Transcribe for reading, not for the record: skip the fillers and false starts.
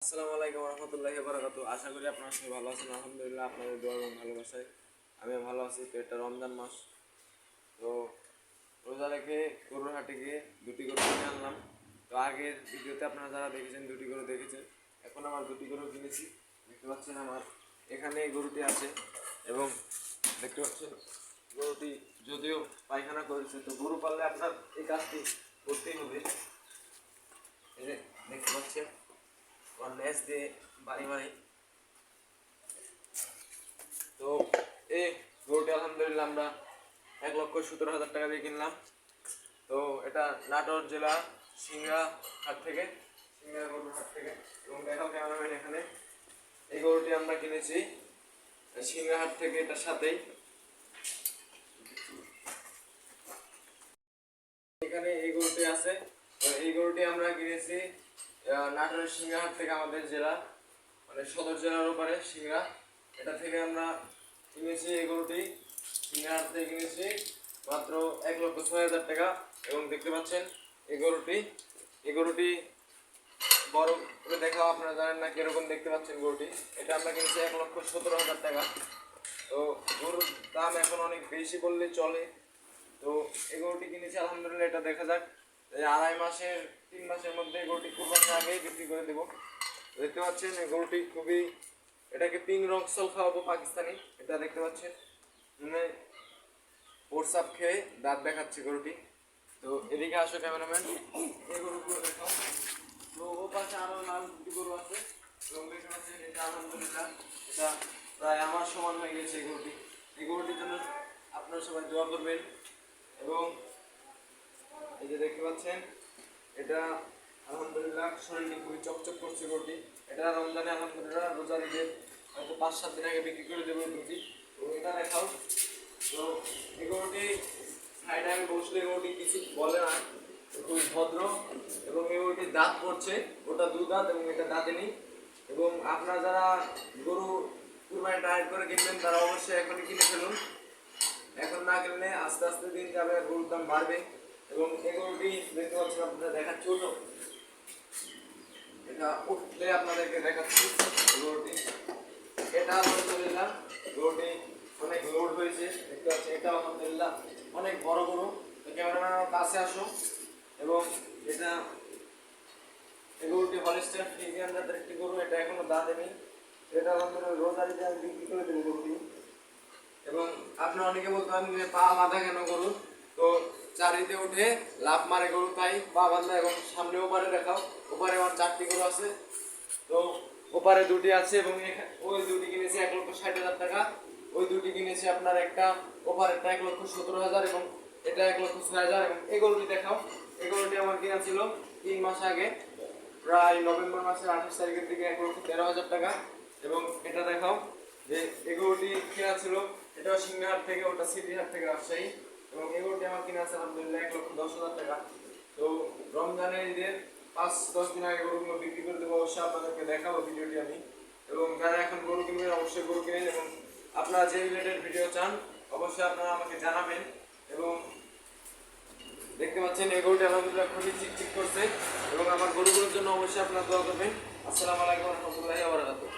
আসসালামু আলাইকুম রহমতুল্লাহি বারাকাতু। আশা করি আপনারা সবাই ভালো আছেন। আলহামদুলিল্লাহ, আপনাদের দোয়া এবং ভালোবাসায় আমি ভালো আছি। তো এটা রমজান মাস, তো রোজা রেখে গরুর হাটে গিয়ে দুটি গরু কিনে আনলাম। তো আগের ভিডিওতে আপনারা যারা দেখেছেন দুটি গরু দেখেছেন, এখন আমার দুটি গরু কিনেছি। দেখতে পাচ্ছেন আমার এখানে এই গরুটি আছে এবং দেখতে পাচ্ছেন গরুটি যদিও পায়খানা করেছে, তো গরু পাললে আপনার এই কাজটি করতেই হবে। এই যে দেখতে পাচ্ছেন আমার লেজ দিয়ে বাড়ি বাড়ি। তো এই গরুটি আলহামদুলিল্লাহ আমরা 1,17,000 টাকা দিয়ে কিনলাম। তো এটা নাটোর জেলা সিংড়া হাট থেকে, সিংড়া গরুর হাট থেকে। এবং দেখাও ক্যামেরাম্যান, এখানে এই গরুটি আমরা কিনেছি সিংড়া হাট থেকে, এটার সাথেই এখানে এই গরুটি আছে। তো এই গরুটি আমরা কিনেছি নাটোরের সিংড়া হাট থেকে, আমাদের জেলা মানে সদর জেলার উপরে সিংড়া, এটা থেকে আমরা কিনেছি এই গরুটি। সিংড়া হাট থেকে কিনেছি মাত্র 1,06,000 টাকা। এবং দেখতে পাচ্ছেন এই গরুটি বড় করে দেখাও, আপনারা জানেন না কিরকম দেখতে পাচ্ছেন গরুটি। এটা আমরা কিনেছি 1,17,000 টাকা। তো গরুর দাম এখন অনেক বেশি বললে চলে। তো এই গরুটি কিনেছি আলহামদুলিল্লাহ। এটা দেখা যাক, 3 মাসের মধ্যে গরুটি কুরবানির আগেই বিক্রি করে দেবো। দেখতে পাচ্ছেন এই গরুটি খুবই, এটাকে পিং রক্সল খাওয়াবো পাকিস্তানি। এটা দেখতে পাচ্ছেন মানে প্রসাব খেয়ে দাঁত দেখাচ্ছে গরুটি। তো এদিকে আসো ক্যামেরাম্যান, এই গরুগুলো দেখাও। তো ও পাশে আরো লাল দুটি গরু আছে এবং দেখতে পাচ্ছেন এটা আলহামদুলিল্লাহ এটা প্রায় আমার সমান হয়ে গেছে এই গরুটি। এই গরুটির জন্য আপনারা সবাই দোয়া করবেন। এবং এই যে দেখতে পাচ্ছেন এটা আলহামদুলিল্লাহ শরীরটি খুবই চকচক করছে গরুটি। এটা রমজানে আলহামদুলিল্লাহ রোজার ঈদের হয়তো 5-7 দিন আগে বিক্রি করে দেবো গরুটি। তো এটা দেখাও। তো এই গরুটি সাইডে আমি বসলে গরুটি কিছু বলে না, খুব ভদ্র। এবং এই গরুটির দাঁত পড়ছে, ওটা 2 দাঁত এবং এটা দাঁতে নেই। এবং আপনারা যারা গরু কুরবানি টাইট করে কিনবেন তারা অবশ্যই এখনই কিনে ফেলুন। এখন না কিনলে আস্তে আস্তে দিন যাবে, গরুর দাম বাড়বে। এবং এই গরুটি দেখতে পাচ্ছেন আপনারা দেখার ছোট, এটা উঠলে আপনাদেরকে দেখাচ্ছি গরুটি। এটা আলহামদুলিল্লাহ গরুটি অনেক লোড হয়েছে, দেখতে পাচ্ছি। এটা আলহামদুলিল্লাহ অনেক বড় গরু। ক্যামেরাম্যান আমার কাছে আসো। এবং এটা এই গরুটি হলিস্টার ফ্রিজিয়ান জাতের একটি গরু, এটা এখনো দাঁতে নেই। এটা আলহামদুলিল্লাহ রোজারিতে আমি বিক্রি করে দেবো গরুটি। এবং আপনারা অনেকে বলতে পারেন যে পা বাঁধা কেন গরু, তো চারিতে উঠে লাফ মারে গরু, তাই পা বাঁধা। এবং সামনে ওপারে দেখাও, ওপারে আমার 4টি গরু আছে। তো ওপারে 2টি আছে এবং ওই 2টি কিনেছি 1,60,000 টাকা। ওই 2টি কিনেছি আপনার একটা ওপারেরটা 1,17,000 এবং এটা 1,06,000। এবং এই গরুটি দেখাও, এই গরুটি আমার কিনা ছিল 3 মাস আগে, প্রায় নভেম্বর মাসের 28 তারিখের দিকে 1,13,000 টাকা। এবং এটা দেখাও যে এই গরুটি কেনা ছিল, এটাও সিংহাট থেকে, ওটা সিটি হাট থেকে রাজশাহী। এবং এই গরুটি আমার কিনা আছে আলহামদুলিল্লাহ 1,10,000 টাকা। তো রমজানের ঈদের 5-10 দিন আগে গরুগুলো বিক্রি করে দেবো, অবশ্যই আপনাদেরকে দেখাবো ভিডিওটি আমি। এবং যারা এখন গরু কিনবেন অবশ্যই গরু কিনেন। এবং আপনারা যে রিলেটেড ভিডিও চান অবশ্যই আপনারা আমাকে জানাবেন। এবং দেখতে পাচ্ছেন এই গরুটি আলহামদুলিল্লাহ খুবই চিকচিক করছে। এবং আমার গরুগুলোর জন্য অবশ্যই আপনারা দোয়া করবেন। আসসালামু আলাইকুম রহমতুল্লাহি ওয়া বারাকাতুহু।